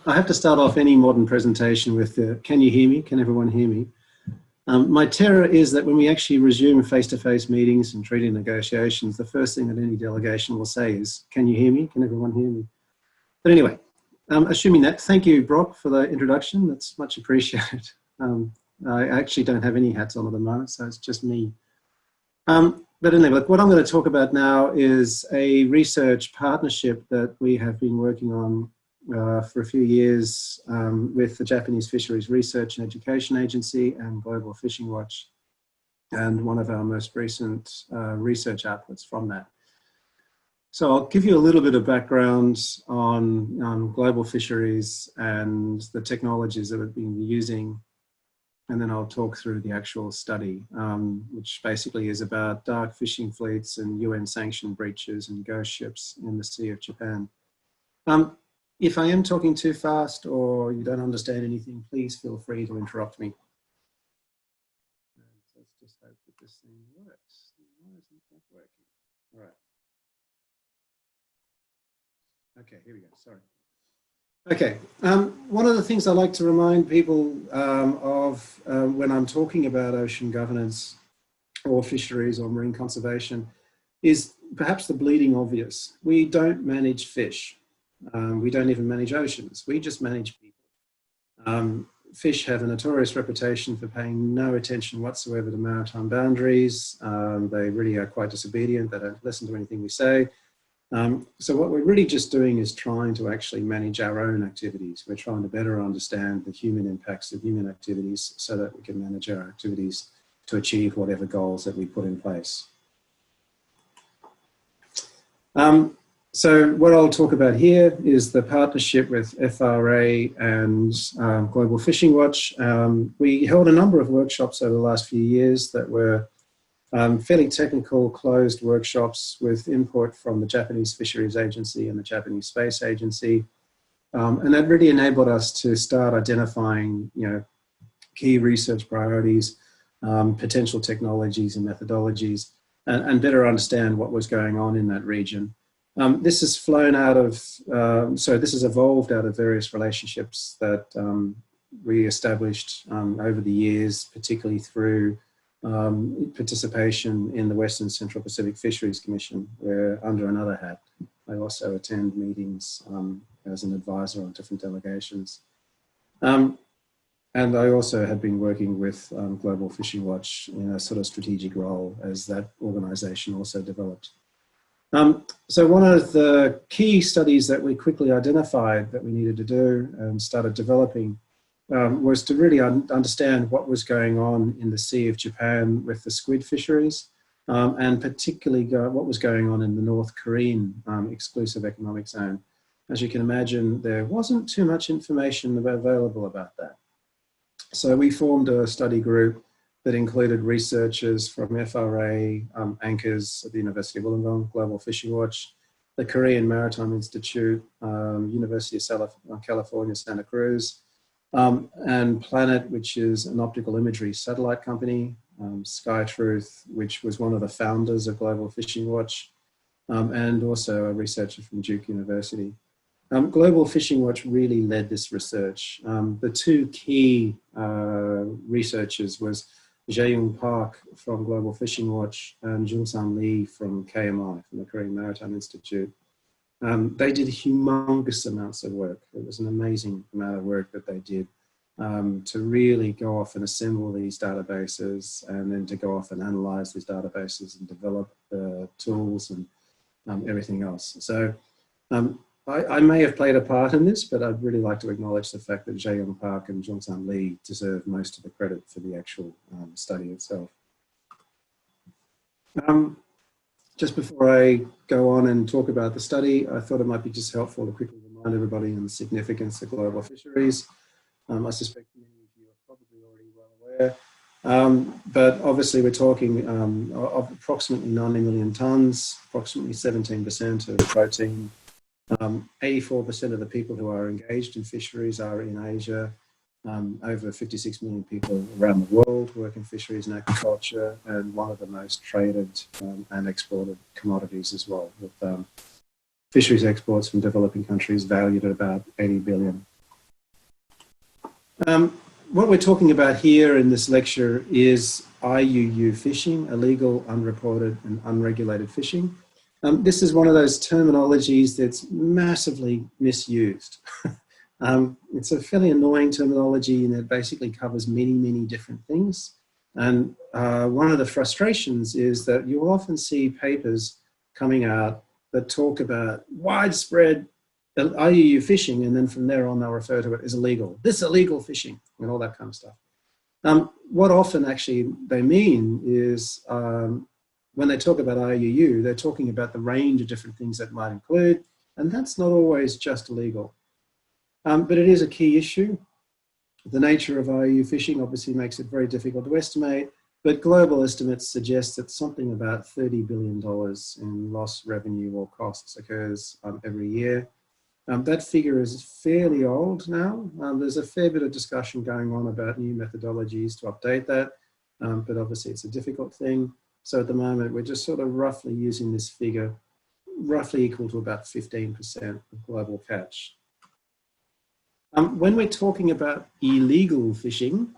I have to start off any modern presentation with can you hear me? Can everyone hear me? My terror is that when we actually resume face-to-face meetings and treaty negotiations, the first thing that any delegation will say is, can you hear me? Can everyone hear me? But anyway, assuming that, thank you, Brock, for the introduction. That's much appreciated. I actually don't have any hats on at the moment, so it's just me. But anyway, look, what I'm going to talk about now is a research partnership that we have been working on for a few years with the Japanese Fisheries Research and Education Agency and Global Fishing Watch, and one of our most recent research outputs from that. So I'll give you a little bit of background on global fisheries and the technologies that we've been using, and then I'll talk through the actual study, which basically is about dark fishing fleets and UN sanctioned breaches and ghost ships in the Sea of Japan. If I am talking too fast or you don't understand anything, please feel free to interrupt me. Let's just hope that this thing works. Why isn't that working? All right. Okay, here we go, sorry. Okay, one of the things I like to remind people of when I'm talking about ocean governance or fisheries or marine conservation is perhaps the bleeding obvious. We don't manage fish. We don't even manage oceans. We just manage people. Fish have a notorious reputation for paying no attention whatsoever to maritime boundaries. They really are quite disobedient. They don't listen to anything we say. So what we're really just doing is trying to actually manage our own activities. We're trying to better understand the human impacts of human activities so that we can manage our activities to achieve whatever goals that we put in place. So what I'll talk about here is the partnership with FRA and Global Fishing Watch. We held a number of workshops over the last few years that were fairly technical, closed workshops with input from the Japanese Fisheries Agency and the Japanese Space Agency. And that really enabled us to start identifying, key research priorities, potential technologies and methodologies, and better understand what was going on in that region. This has flown out of, this has evolved out of various relationships that we established over the years, particularly through participation in the Western Central Pacific Fisheries Commission, where under another hat, I also attend meetings as an advisor on different delegations. And I also have been working with Global Fishing Watch in a sort of strategic role as that organization also developed. So one of the key studies that we quickly identified that we needed to do and started developing was to really understand what was going on in the Sea of Japan with the squid fisheries, and particularly what was going on in the North Korean exclusive economic zone. As you can imagine, there wasn't too much information available about that. So we formed a study group that included researchers from FRA, anchors at the University of Wollongong, Global Fishing Watch, the Korean Maritime Institute, University of California, Santa Cruz, and Planet, which is an optical imagery satellite company, SkyTruth, which was one of the founders of Global Fishing Watch, and also a researcher from Duke University. Global Fishing Watch really led this research. The two key researchers was Jae-Young Park from Global Fishing Watch and Jung-San Lee from KMI, from the Korean Maritime Institute. They did humongous amounts of work. It was an amazing amount of work that they did to really go off and assemble these databases, and then to go off and analyze these databases and develop tools and everything else. So I may have played a part in this, but I'd really like to acknowledge the fact that Jae-Young Park and Jung-San Lee deserve most of the credit for the actual study itself. Just before I go on and talk about the study, I thought it might be just helpful to quickly remind everybody on the significance of global fisheries. I suspect many of you are probably already well aware, but obviously we're talking of approximately 90 million tonnes, approximately 17% of protein. 84% of the people who are engaged in fisheries are in Asia. Over 56 million people around the world work in fisheries and agriculture, and one of the most traded and exported commodities as well, with fisheries exports from developing countries valued at about 80 billion. What we're talking about here in this lecture is IUU fishing, illegal, unreported and unregulated fishing. This is one of those terminologies that's massively misused. It's a fairly annoying terminology and it basically covers many, many different things. And one of the frustrations is that you'll often see papers coming out that talk about widespread IUU fishing, and then from there on they'll refer to it as illegal. This illegal fishing and all that kind of stuff. What often actually they mean is when they talk about IUU, they're talking about the range of different things that might include, and that's not always just illegal. But it is a key issue. The nature of IUU fishing obviously makes it very difficult to estimate, but global estimates suggest that something about $30 billion in lost revenue or costs occurs every year. That figure is fairly old now. There's a fair bit of discussion going on about new methodologies to update that, but obviously it's a difficult thing. So at the moment, we're just sort of roughly using this figure, roughly equal to about 15% of global catch. When we're talking about illegal fishing,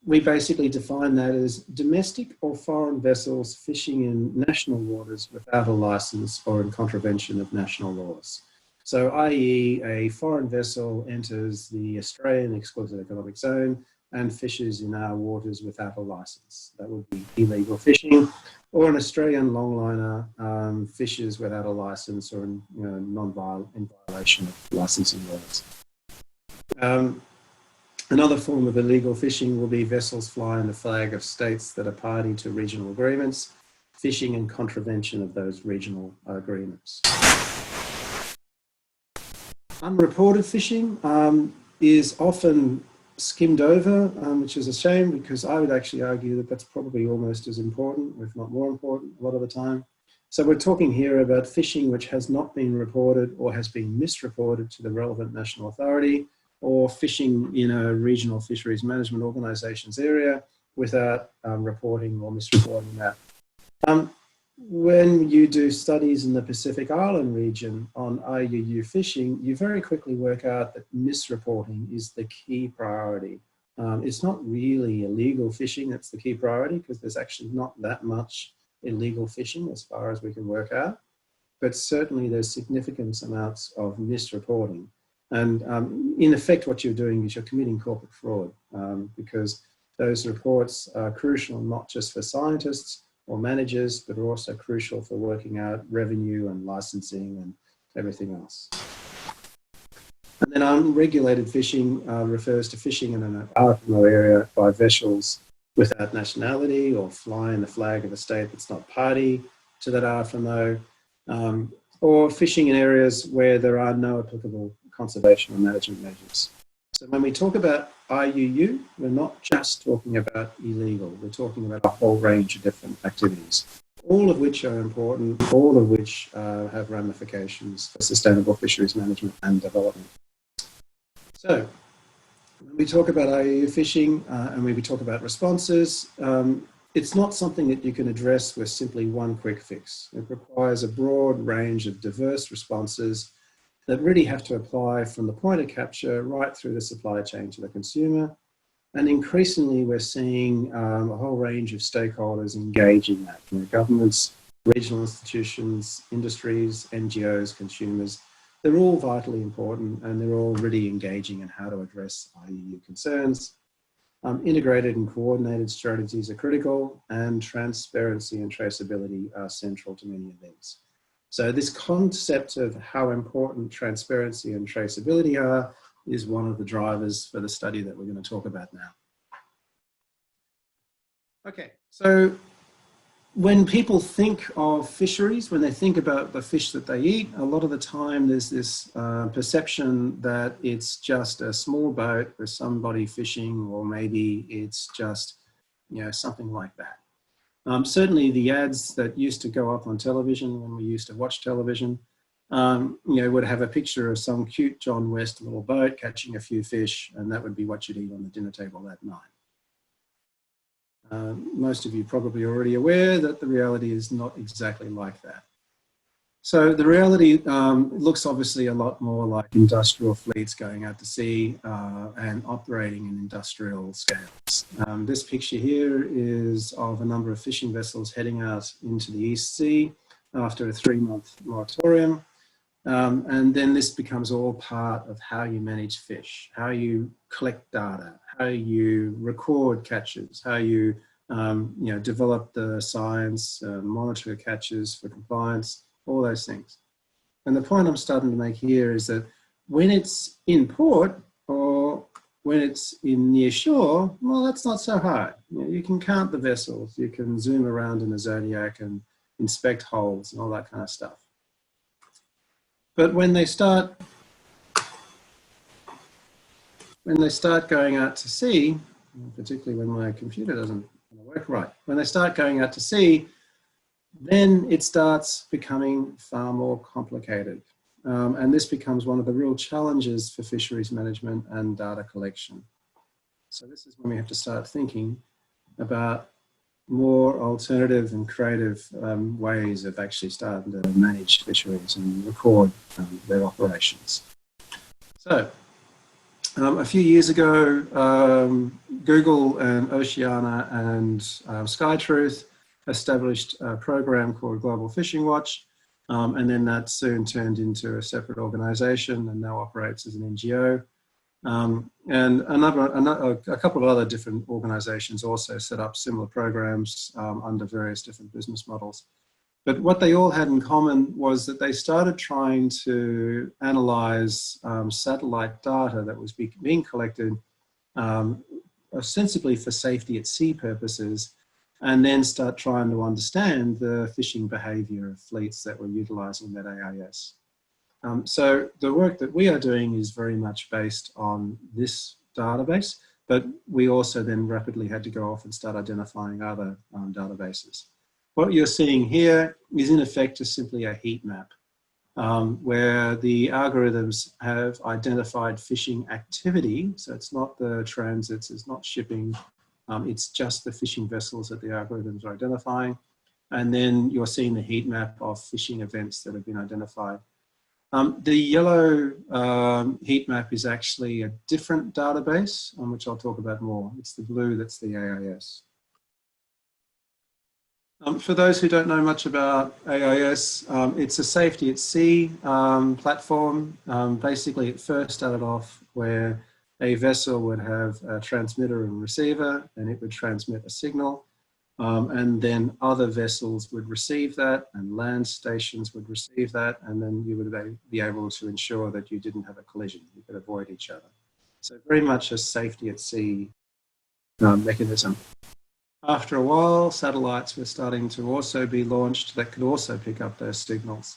we basically define that as domestic or foreign vessels fishing in national waters without a license or in contravention of national laws. So, i.e. a foreign vessel enters the Australian exclusive economic zone and fishes in our waters without a license. That would be illegal fishing. Or an Australian longliner fishes without a license or in violation of licensing laws. Another form of illegal fishing will be vessels flying the flag of states that are party to regional agreements, fishing in contravention of those regional agreements. Unreported fishing is often skimmed over, which is a shame because I would actually argue that that's probably almost as important, if not more important, a lot of the time. So we're talking here about fishing which has not been reported or has been misreported to the relevant national authority, or fishing in a regional fisheries management organisation's area without reporting or misreporting that. When you do studies in the Pacific Island region on IUU fishing, you very quickly work out that misreporting is the key priority. It's not really illegal fishing that's the key priority, because there's actually not that much illegal fishing as far as we can work out, but certainly there's significant amounts of misreporting. And in effect, what you're doing is you're committing corporate fraud, because those reports are crucial not just for scientists or managers, but are also crucial for working out revenue and licensing and everything else. And then unregulated fishing refers to fishing in an RFMO area by vessels without nationality or flying the flag of a state that's not party to that RFMO, or fishing in areas where there are no applicable conservation or management measures. So when we talk about IUU, we're not just talking about illegal, we're talking about a whole range of different activities, all of which are important, all of which have ramifications for sustainable fisheries management and development. So when we talk about IUU fishing and when we talk about responses, it's not something that you can address with simply one quick fix. It requires a broad range of diverse responses that really have to apply from the point of capture right through the supply chain to the consumer. And increasingly, we're seeing a whole range of stakeholders engage in that. Governments, regional institutions, industries, NGOs, consumers, they're all vitally important and they're all really engaging in how to address IUU concerns. Integrated and coordinated strategies are critical, and transparency and traceability are central to many of these. So this concept of how important transparency and traceability are is one of the drivers for the study that we're going to talk about now. Okay, so when people think of fisheries, when they think about the fish that they eat, a lot of the time there's this perception that it's just a small boat with somebody fishing, or maybe it's just, something like that. Certainly the ads that used to go up on television when we used to watch television, would have a picture of some cute John West little boat catching a few fish, and that would be what you'd eat on the dinner table that night. Most of you probably already aware that the reality is not exactly like that. So the reality looks obviously a lot more like industrial fleets going out to sea and operating in industrial scales. This picture here is of a number of fishing vessels heading out into the East Sea after a 3-month moratorium. And then this becomes all part of how you manage fish, how you collect data, how you record catches, how you, develop the science, monitor catches for compliance, all those things. And the point I'm starting to make here is that when it's in port or when it's in near shore, well, that's not so hard. You can count the vessels, you can zoom around in a zodiac and inspect holes and all that kind of stuff. But when they start going out to sea, particularly when my computer doesn't work right, when they start going out to sea, then it starts becoming far more complicated. And this becomes one of the real challenges for fisheries management and data collection. So this is when we have to start thinking about more alternative and creative ways of actually starting to manage fisheries and record their operations. So a few years ago, Google and Oceana and SkyTruth established a program called Global Fishing Watch, and then that soon turned into a separate organization and now operates as an NGO. And a couple of other different organizations also set up similar programs under various different business models. But what they all had in common was that they started trying to analyze satellite data that was being collected ostensibly for safety at sea purposes, and then start trying to understand the fishing behavior of fleets that were utilizing that AIS. So the work that we are doing is very much based on this database, but we also then rapidly had to go off and start identifying other databases. What you're seeing here is in effect just simply a heat map, where the algorithms have identified fishing activity. So it's not the transits, it's not shipping, it's just the fishing vessels that the algorithms are identifying. And then you're seeing the heat map of fishing events that have been identified. The yellow heat map is actually a different database, on which I'll talk about more. It's the blue that's the AIS. For those who don't know much about AIS, it's a safety at sea platform. Basically, it first started off where a vessel would have a transmitter and receiver, and it would transmit a signal. And then other vessels would receive that, and land stations would receive that, and then you would be able to ensure that you didn't have a collision. You could avoid each other. So very much a safety at sea mechanism. After a while, satellites were starting to also be launched that could also pick up those signals.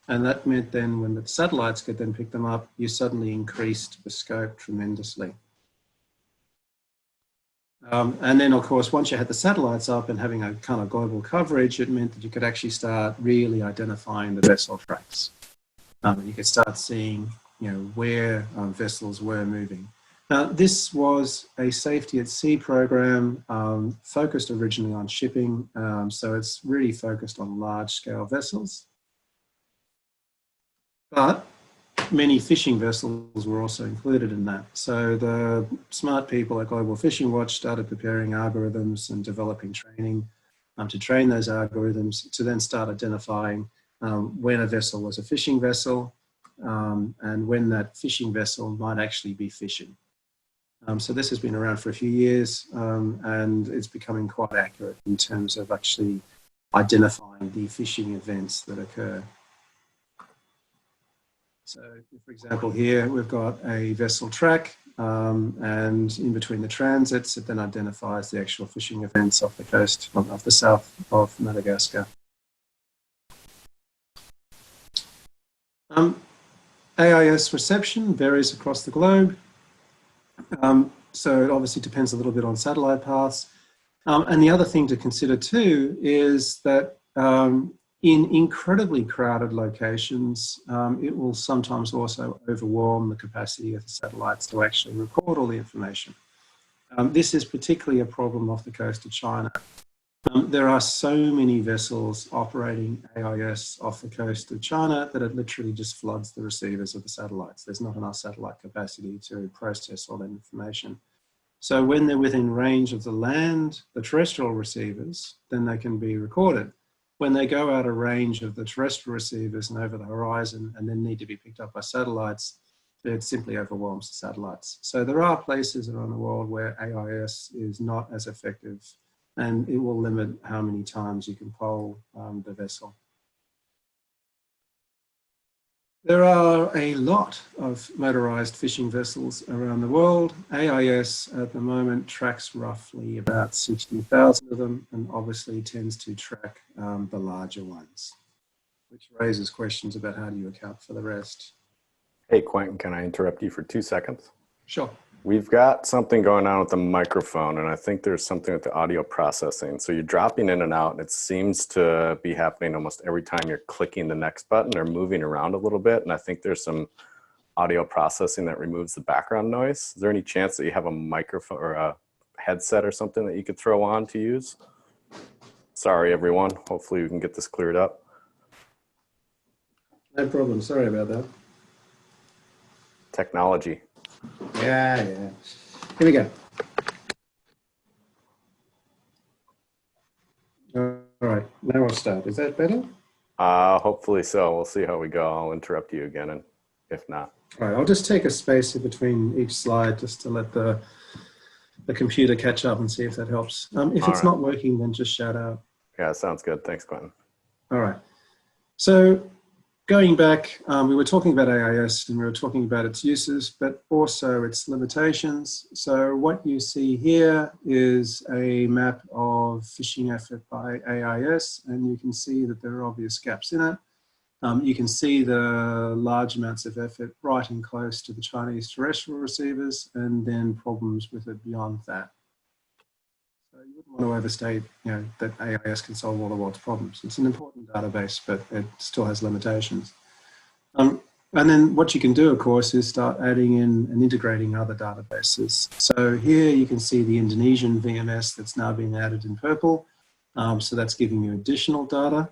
And that meant then when the satellites could then pick them up, you suddenly increased the scope tremendously. And then, of course, once you had the satellites up and having a kind of global coverage, it meant that you could actually start really identifying the vessel tracks. You could start seeing, where vessels were moving. Now, this was a safety at sea program focused originally on shipping, so it's really focused on large-scale vessels. But many fishing vessels were also included in that. So the smart people at Global Fishing Watch started preparing algorithms and developing training to train those algorithms to then start identifying when a vessel was a fishing vessel and when that fishing vessel might actually be fishing. So this has been around for a few years and it's becoming quite accurate in terms of actually identifying the fishing events that occur. So, for example, here we've got a vessel track and in between the transits, it then identifies the actual fishing events off the coast of the south of Madagascar. AIS reception varies across the globe. So it obviously depends a little bit on satellite paths. And the other thing to consider too is that in incredibly crowded locations, it will sometimes also overwhelm the capacity of the satellites to actually record all the information. This is particularly a problem off the coast of China, There are so many vessels operating AIS off the coast of China that it literally just floods the receivers of the satellites. There's not enough satellite capacity to process all that information. So when they're within range of the land, the terrestrial receivers, then they can be recorded. When they go out of range of the terrestrial receivers and over the horizon and then need to be picked up by satellites, it simply overwhelms the satellites. So there are places around the world where AIS is not as effective, and it will limit how many times you can poll the vessel. There are a lot of motorized fishing vessels around the world. AIS at the moment tracks roughly about 60,000 of them, and obviously tends to track the larger ones, which raises questions about how do you account for the rest. Hey, Quentin, can I interrupt you for 2 seconds? Sure. We've got something going on with the microphone, and I think there's something with the audio processing. So you're dropping in and out, and it seems to be happening almost every time you're clicking the next button or moving around a little bit. And I think there's some audio processing that removes the background noise. Is there any chance that you have a microphone or a headset or something that you could throw on to use? Sorry, everyone. Hopefully we can get this cleared up. No problem. Sorry about that. Technology. Yeah. Here we go. All right, now I'll start. Is that better? Hopefully so. We'll see how we go. I'll interrupt you again, and if not. All right, I'll just take a space in between each slide just to let the computer catch up and see if that helps. If it's not working, then just shout out. Yeah, sounds good. Thanks, Quentin. All right. So going back, we were talking about AIS and we were talking about its uses, but also its limitations. So what you see here is a map of fishing effort by AIS, and you can see that there are obvious gaps in it. You can see the large amounts of effort right and close to the Chinese terrestrial receivers, and then problems with it beyond that. So you wouldn't want to overstate, that AIS can solve all the world's problems. It's an important database, but it still has limitations. And then what you can do, of course, is start adding in and integrating other databases. So here you can see the Indonesian VMS that's now being added in purple. So that's giving you additional data.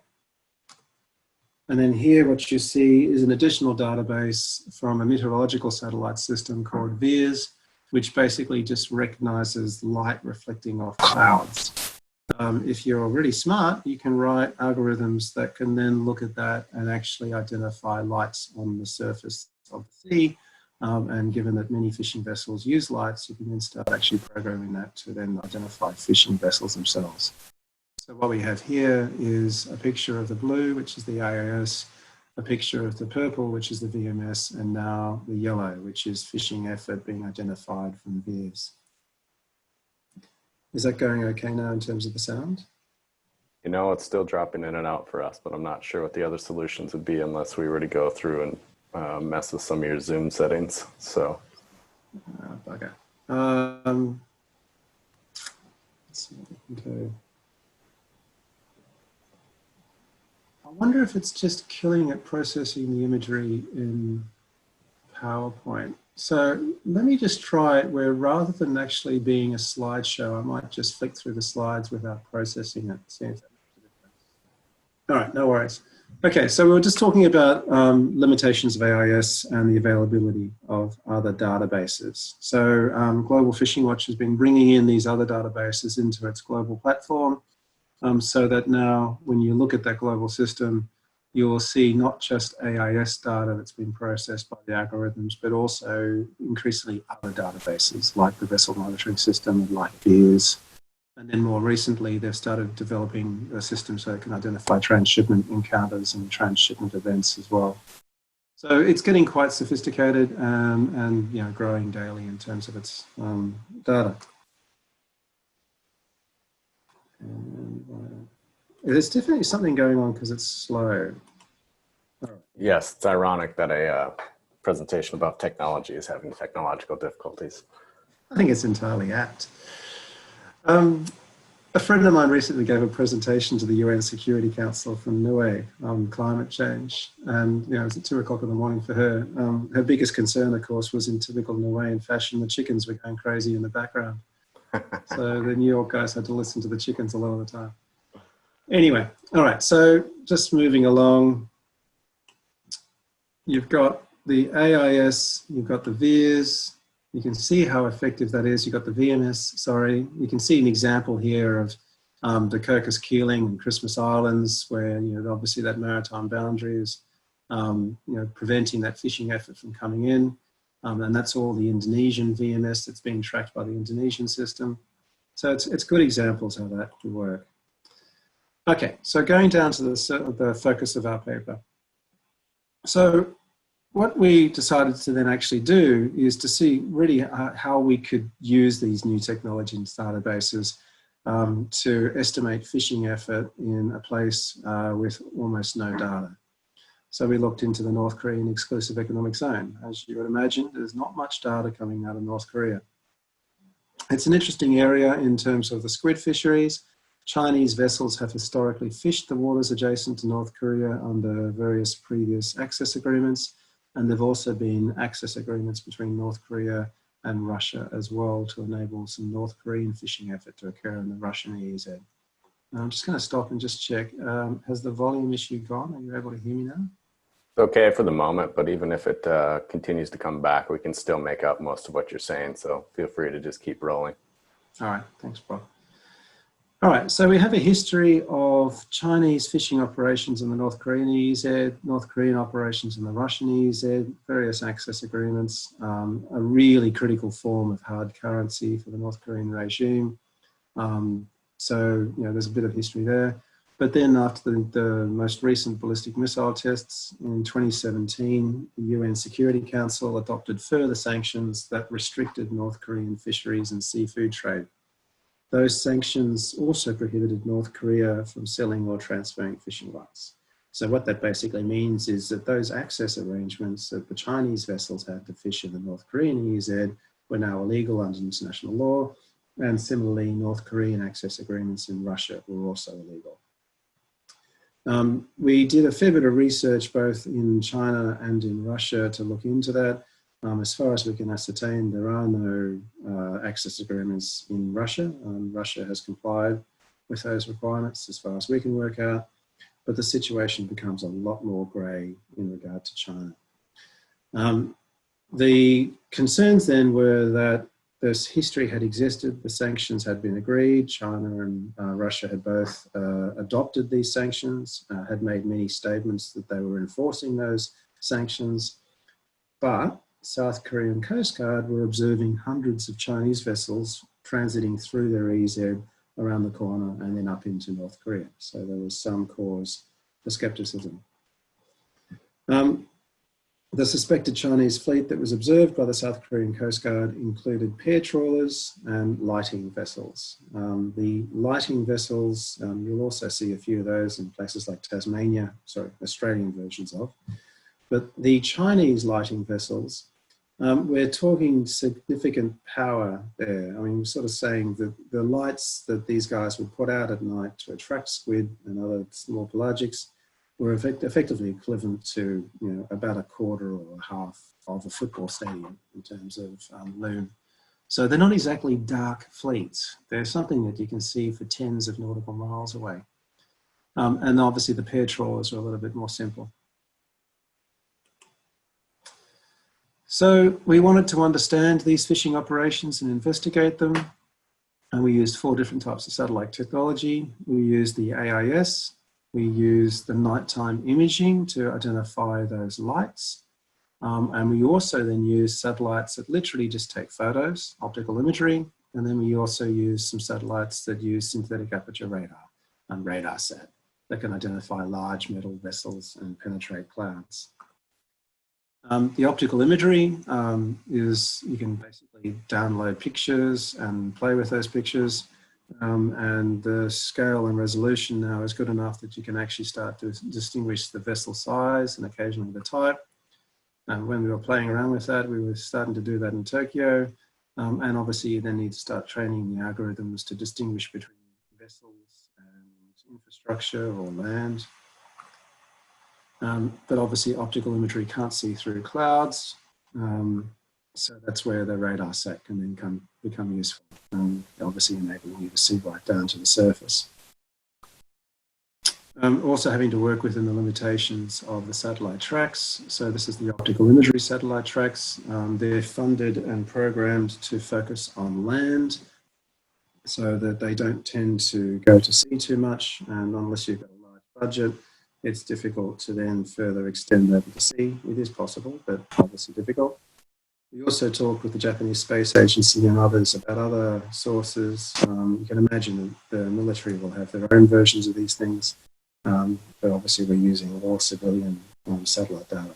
And then here what you see is an additional database from a meteorological satellite system called VIRS, which basically just recognizes light reflecting off clouds. If you're really smart, you can write algorithms that can then look at that and actually identify lights on the surface of the sea. And given that many fishing vessels use lights, you can then start actually programming that to then identify fishing vessels themselves. So what we have here is a picture of the blue, which is the AIS, a picture of the purple, which is the VMS, and now the yellow, which is fishing effort being identified from VIRS. Is that going okay now in terms of the sound? It's still dropping in and out for us, but I'm not sure what the other solutions would be unless we were to go through and mess with some of your Zoom settings. So, bugger. Let's see what we can do. I wonder if it's just killing at processing the imagery in PowerPoint. So let me just try it where rather than actually being a slideshow, I might just flick through the slides without processing it. See if that makes a difference. All right, no worries. Okay, so we were just talking about limitations of AIS and the availability of other databases. So Global Fishing Watch has been bringing in these other databases into its global platform. So that now when you look at that global system, you'll see not just AIS data that's been processed by the algorithms, but also increasingly other databases like the vessel monitoring system and like VIRS. And then more recently, they've started developing a system so it can identify transshipment encounters and transshipment events as well. So it's getting quite sophisticated and growing daily in terms of its data. There's definitely something going on because it's slow. Yes, it's ironic that a presentation about technology is having technological difficulties. I think it's entirely apt. A friend of mine recently gave a presentation to the UN Security Council from Niue on climate change. And it was at 2 o'clock in the morning for her. Her biggest concern, of course, was in typical Niuean fashion, the chickens were going crazy in the background. So the New York guys had to listen to the chickens a lot of the time. Anyway, all right, so just moving along, you've got the AIS, you've got the VIERS. You can see how effective that is. You've got the VMS, sorry. You can see an example here of the Kirkus Keeling and Christmas Islands, where obviously that maritime boundary is preventing that fishing effort from coming in. And that's all the Indonesian VMS that's being tracked by the Indonesian system. So it's good examples how that could work. Okay, so going down to the focus of our paper. So what we decided to then actually do is to see really how we could use these new technology and databases to estimate fishing effort in a place with almost no data. So we looked into the North Korean exclusive economic zone. As you would imagine, there's not much data coming out of North Korea. It's an interesting area in terms of the squid fisheries. Chinese vessels have historically fished the waters adjacent to North Korea under various previous access agreements, and there've also been access agreements between North Korea and Russia as well to enable some North Korean fishing effort to occur in the Russian EEZ. I'm just going to stop and just check. Has the volume issue gone? Are you able to hear me now? Okay for the moment, but even if it continues to come back, we can still make out most of what you're saying. So feel free to just keep rolling. All right, thanks, Prof. All right, so we have a history of Chinese fishing operations in the North Korean EEZ, North Korean operations in the Russian EEZ, various access agreements, a really critical form of hard currency for the North Korean regime. So, there's a bit of history there. But then after the most recent ballistic missile tests in 2017, the UN Security Council adopted further sanctions that restricted North Korean fisheries and seafood trade. Those sanctions also prohibited North Korea from selling or transferring fishing rights. So what that basically means is that those access arrangements that the Chinese vessels had to fish in the North Korean EEZ were now illegal under international law, and similarly, North Korean access agreements in Russia were also illegal. We did a fair bit of research both in China and in Russia to look into that. As far as we can ascertain, there are no access agreements in Russia. Russia has complied with those requirements as far as we can work out, but the situation becomes a lot more grey in regard to China. The concerns then were that this history had existed, the sanctions had been agreed, China and Russia had both adopted these sanctions, had made many statements that they were enforcing those sanctions, but South Korean Coast Guard were observing hundreds of Chinese vessels transiting through their EEZ around the corner and then up into North Korea. So there was some cause for skepticism. The suspected Chinese fleet that was observed by the South Korean Coast Guard included pair trawlers and lighting vessels. The lighting vessels, you'll also see a few of those in places like Tasmania, sorry, Australian versions of. But the Chinese lighting vessels, we're talking significant power there. I mean, we're sort of saying that the lights that these guys would put out at night to attract squid and other small pelagics were effectively equivalent to about a quarter or a half of a football stadium in terms of lume. So they're not exactly dark fleets. They're something that you can see for tens of nautical miles away. And obviously the pair trawlers are a little bit more simple. So we wanted to understand these fishing operations and investigate them. And we used 4 different types of satellite technology. We used the AIS. We used the nighttime imaging to identify those lights. And we also then used satellites that literally just take photos, optical imagery. And then we also used some satellites that use synthetic aperture radar and radar set that can identify large metal vessels and penetrate clouds. The optical imagery is you can basically download pictures and play with those pictures. And the scale and resolution now is good enough that you can actually start to distinguish the vessel size and occasionally the type. And when we were playing around with that, we were starting to do that in Tokyo. And obviously you then need to start training the algorithms to distinguish between vessels and infrastructure or land. But obviously optical imagery can't see through clouds. So that's where the radar set can then become useful, and obviously enabling you to see right down to the surface. Also having to work within the limitations of the satellite tracks. So this is the optical imagery satellite tracks. They're funded and programmed to focus on land so that they don't tend to go to sea too much. And unless you've got a large budget, it's difficult to then further extend that to sea. It is possible, but obviously difficult. We also talk with the Japanese Space Agency and others about other sources. You can imagine that the military will have their own versions of these things. But obviously we're using all civilian satellite data.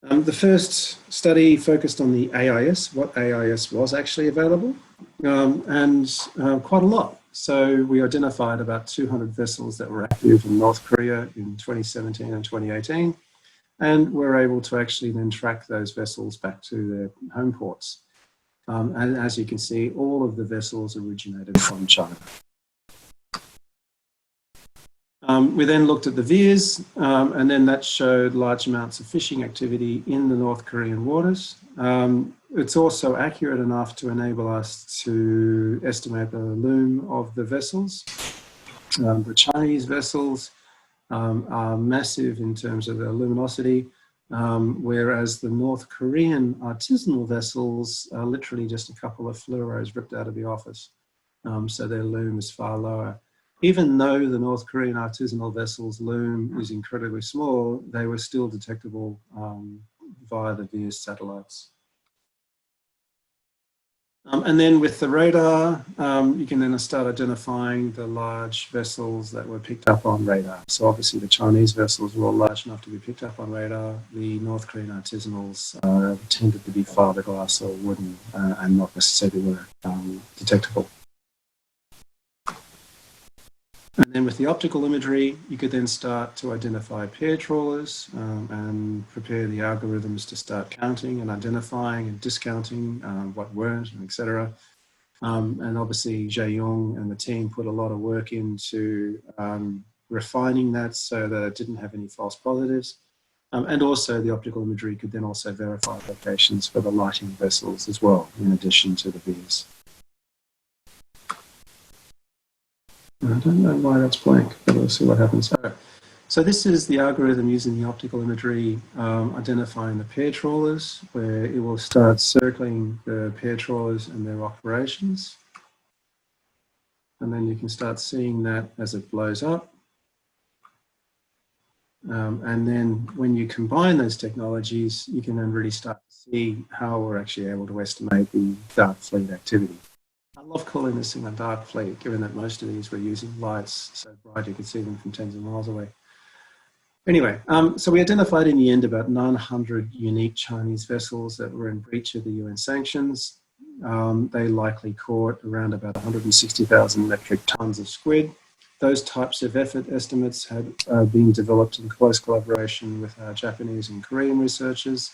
The first study focused on the AIS, what AIS was actually available, and quite a lot. So we identified about 200 vessels that were active in North Korea in 2017 and 2018, and we're able to actually then track those vessels back to their home ports. And as you can see, all of the vessels originated from China. We then looked at the VIIRs, and then that showed large amounts of fishing activity in the North Korean waters. It's also accurate enough to enable us to estimate the lume of the vessels. The Chinese vessels are massive in terms of their luminosity, whereas the North Korean artisanal vessels are literally just a couple of fluoros ripped out of the office. So their lume is far lower. Even though the North Korean artisanal vessels' lume is incredibly small, they were still detectable via the VIIRS satellites. And then with the radar, you can then start identifying the large vessels that were picked up on radar. So obviously the Chinese vessels were all large enough to be picked up on radar. The North Korean artisanals tended to be fiberglass or wooden and not necessarily were detectable. And then with the optical imagery, you could then start to identify pair trawlers and prepare the algorithms to start counting and identifying and discounting what weren't, etc. And obviously, Jae-Yong and the team put a lot of work into refining that so that it didn't have any false positives. And also the optical imagery could then also verify locations for the lighting vessels as well, in addition to the VIIRs. I don't know why that's blank, but we'll see what happens. Okay. So this is the algorithm using the optical imagery, identifying the pair trawlers, where it will start circling the pair trawlers and their operations. And then you can start seeing that as it blows up. And then when you combine those technologies, you can then really start to see how we're actually able to estimate the dark fleet activity. I love calling this thing a dark fleet, given that most of these were using lights so bright you could see them from tens of miles away. Anyway, so we identified in the end about 900 unique Chinese vessels that were in breach of the UN sanctions. They likely caught around about 160,000 metric tons of squid. Those types of effort estimates had been developed in close collaboration with our Japanese and Korean researchers.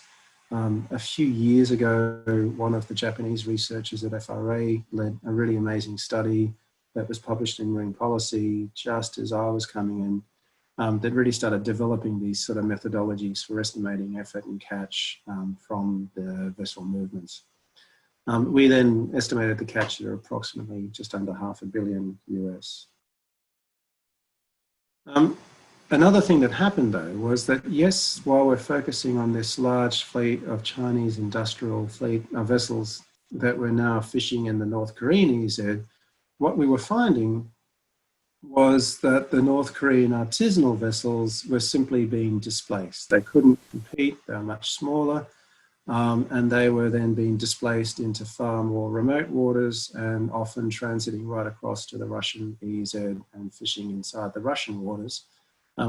A few years ago, one of the Japanese researchers at FRA led a really amazing study that was published in Marine Policy just as I was coming in, that really started developing these sort of methodologies for estimating effort and catch from the vessel movements. We then estimated the catch at approximately just under $500 million US. Another thing that happened, though, was that, yes, while we're focusing on this large fleet of Chinese industrial fleet vessels that were now fishing in the North Korean EZ, what we were finding was that the North Korean artisanal vessels were simply being displaced. They couldn't compete, they were much smaller, and they were then being displaced into far more remote waters and often transiting right across to the Russian EZ and fishing inside the Russian waters.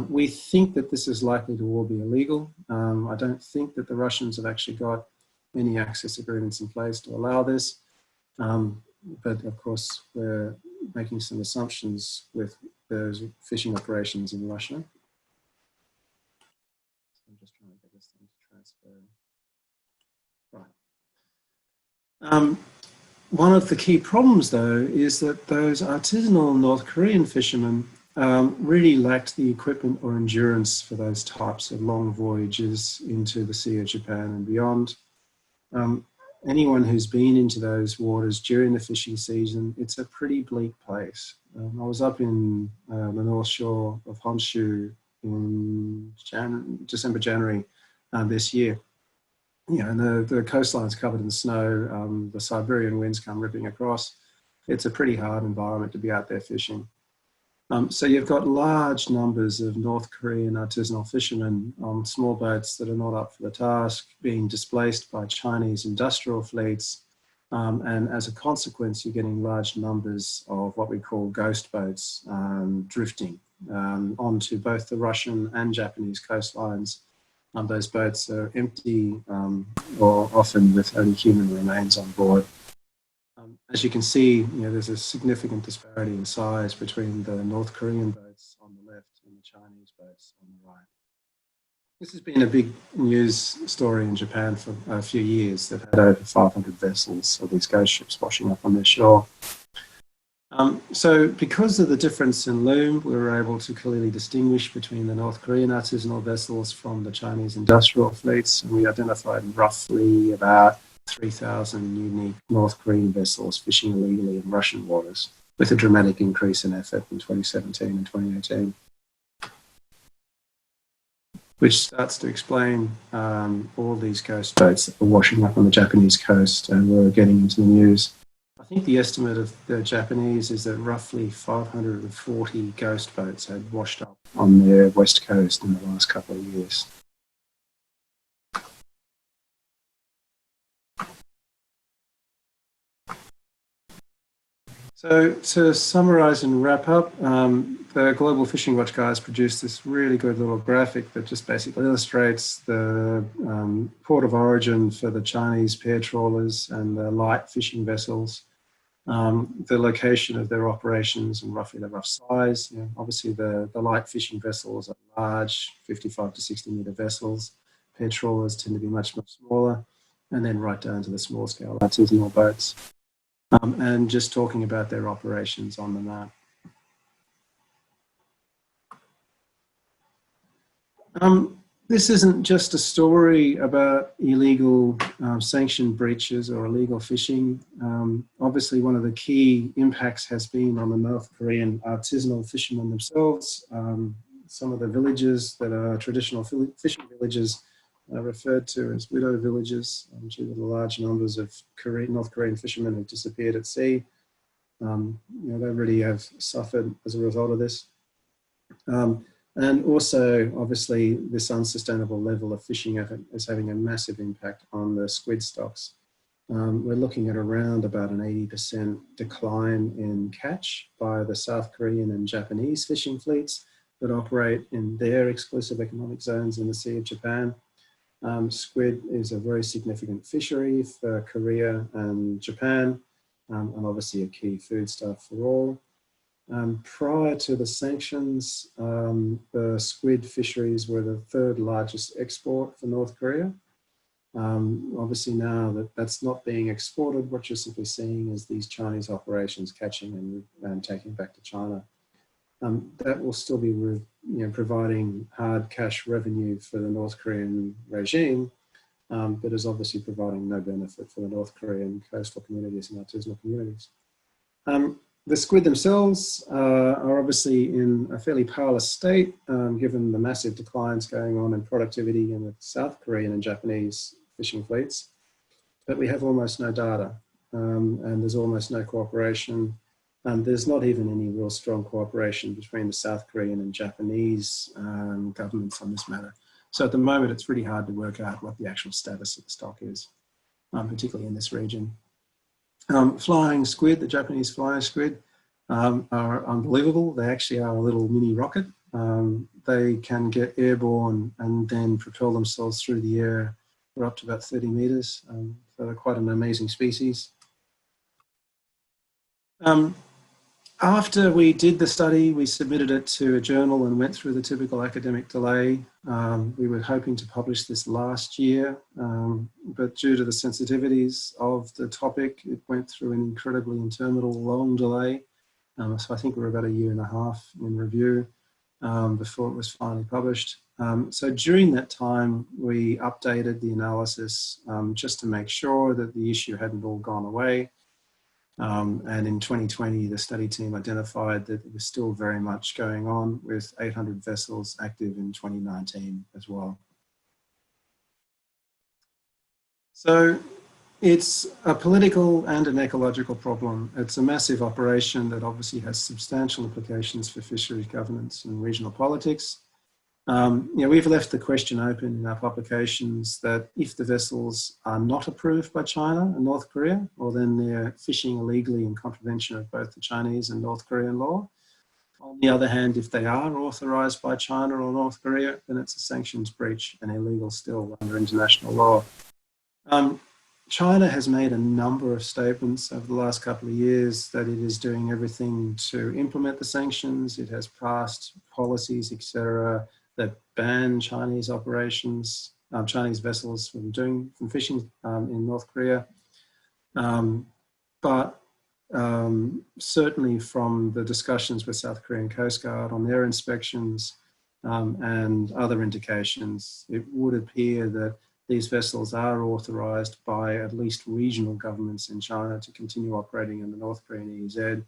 We think that this is likely to all be illegal. I don't think that the Russians have actually got any access agreements in place to allow this. But of course, we're making some assumptions with those fishing operations in Russia. I'm just trying to get this thing to transfer. Right. One of the key problems, though, is that those artisanal North Korean fishermen really lacked the equipment or endurance for those types of long voyages into the Sea of Japan and beyond. anyone who's been into those waters during the fishing season, it's a pretty bleak place. I was up in the North Shore of Honshu in December, January this year. And the coastline's covered in snow. The Siberian winds come ripping across. It's a pretty hard environment to be out there fishing. So you've got large numbers of North Korean artisanal fishermen on small boats that are not up for the task, being displaced by Chinese industrial fleets. And as a consequence, you're getting large numbers of what we call ghost boats drifting onto both the Russian and Japanese coastlines. Those boats are empty or often with only human remains on board. As you can see, there's a significant disparity in size between the North Korean boats on the left and the Chinese boats on the right. This has been a big news story in Japan for a few years. They've had over 500 vessels of these ghost ships washing up on their shore. So because of the difference in loom, we were able to clearly distinguish between the North Korean artisanal vessels from the Chinese industrial fleets, and we identified roughly about 3,000 unique North Korean vessels fishing illegally in Russian waters, with a dramatic increase in effort in 2017 and 2018. Which starts to explain all these ghost boats that were washing up on the Japanese coast and were getting into the news. I think the estimate of the Japanese is that roughly 540 ghost boats had washed up on their west coast in the last couple of years. So to summarize and wrap up, the Global Fishing Watch guys produced this really good little graphic that just basically illustrates the port of origin for the Chinese pair trawlers and the light fishing vessels, the location of their operations and roughly the rough size. Obviously the light fishing vessels are large, 55 to 60 meter vessels. Pair trawlers tend to be much, much smaller, and then right down to the small scale artisanal boats. And just talking about their operations on the map. This isn't just a story about illegal sanction breaches or illegal fishing. Obviously, one of the key impacts has been on the North Korean artisanal fishermen themselves. Some of the villages that are traditional fishing villages are referred to as widow villages due to the large numbers of North Korean fishermen who disappeared at sea. They really have suffered as a result of this. And also, obviously, this unsustainable level of fishing effort is having a massive impact on the squid stocks. We're looking at around about an 80% decline in catch by the South Korean and Japanese fishing fleets that operate in their exclusive economic zones in the Sea of Japan. Squid is a very significant fishery for Korea and Japan, and obviously a key foodstuff for all. Prior to the sanctions, the squid fisheries were the third largest export for North Korea. Obviously now that that's not being exported, what you're simply seeing is these Chinese operations catching and taking back to China. That will still be providing hard cash revenue for the North Korean regime, but is obviously providing no benefit for the North Korean coastal communities and artisanal communities. The squid themselves are obviously in a fairly powerless state, given the massive declines going on in productivity in the South Korean and Japanese fishing fleets. But we have almost no data, and there's almost no cooperation. There's not even any real strong cooperation between the South Korean and Japanese governments on this matter. So at the moment, it's really hard to work out what the actual status of the stock is, particularly in this region. Flying squid, the Japanese flying squid, are unbelievable. They actually are a little mini rocket. They can get airborne and then propel themselves through the air for up to about 30 meters. So they're quite an amazing species. After we did the study, we submitted it to a journal and went through the typical academic delay. We were hoping to publish this last year, but due to the sensitivities of the topic, it went through an incredibly interminable long delay. So I think we're about a year and a half in review before it was finally published. So during that time, we updated the analysis just to make sure that the issue hadn't all gone away. And in 2020, the study team identified that it was still very much going on, with 800 vessels active in 2019 as well. So it's a political and an ecological problem. It's a massive operation that obviously has substantial implications for fisheries governance and regional politics. We've left the question open in our publications that if the vessels are not approved by China and North Korea, well, then they're fishing illegally in contravention of both the Chinese and North Korean law. On the other hand, if they are authorized by China or North Korea, then it's a sanctions breach and illegal still under international law. China has made a number of statements over the last couple of years that it is doing everything to implement the sanctions. It has passed policies, etc., that ban Chinese operations, Chinese vessels from fishing in North Korea. But certainly from the discussions with South Korean Coast Guard on their inspections and other indications, it would appear that these vessels are authorized by at least regional governments in China to continue operating in the North Korean EEZ.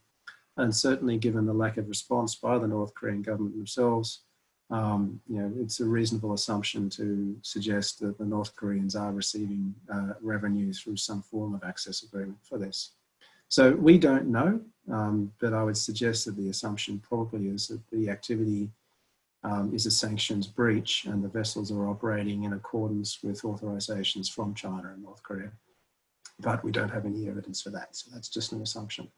And certainly given the lack of response by the North Korean government themselves, it's a reasonable assumption to suggest that the North Koreans are receiving revenue through some form of access agreement for this. So we don't know, but I would suggest that the assumption probably is that the activity is a sanctions breach and the vessels are operating in accordance with authorizations from China and North Korea. But we don't have any evidence for that, so that's just an assumption.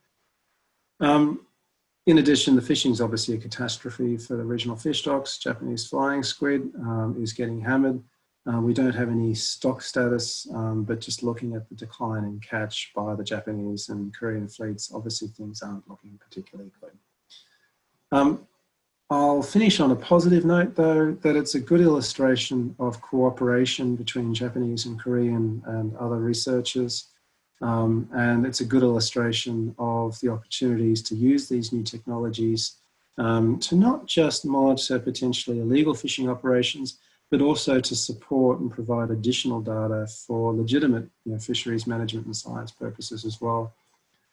In addition, the fishing is obviously a catastrophe for the regional fish stocks. Japanese flying squid is getting hammered. We don't have any stock status, but just looking at the decline in catch by the Japanese and Korean fleets, obviously things aren't looking particularly good. I'll finish on a positive note, though, that it's a good illustration of cooperation between Japanese and Korean and other researchers. And it's a good illustration of the opportunities to use these new technologies to not just monitor potentially illegal fishing operations, but also to support and provide additional data for legitimate fisheries management and science purposes as well.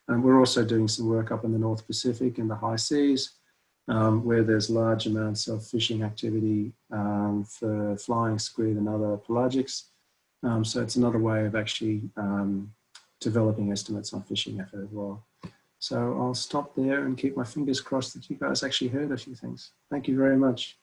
And we're also doing some work up in the North Pacific in the high seas, where there's large amounts of fishing activity for flying squid and other pelagics. So it's another way of actually developing estimates on fishing effort as well. So I'll stop there and keep my fingers crossed that you guys actually heard a few things. Thank you very much.